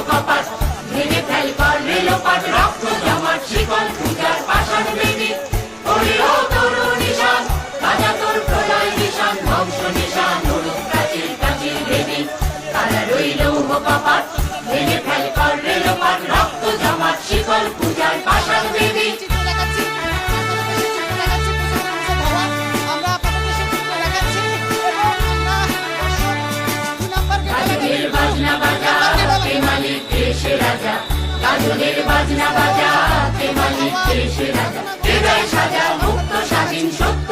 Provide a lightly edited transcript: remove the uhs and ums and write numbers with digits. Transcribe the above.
কপাট ভেঙে ফেল কর রেলোপাট রক্ত জমাট শিকল পূজার পাষাণ বেদি ওরে ও তরুণ নিশান বাজা তোর প্রলয় নিশান ধ্বংস নিশান উড়ুক প্রাচীর প্রাচীর বেদি তারা রইল কপাট ভেঙে ফেল কর রেলোপাট রক্ত জমাট শিকল পূজার পাষাণ বেদি বাজনা বাজা কে মালিক দেশে রাজা গাজনের বাজনা বাজা কে মালিক দেশে রাজা হৃদয় সাজা মুক্ত স্বাধীন সত্য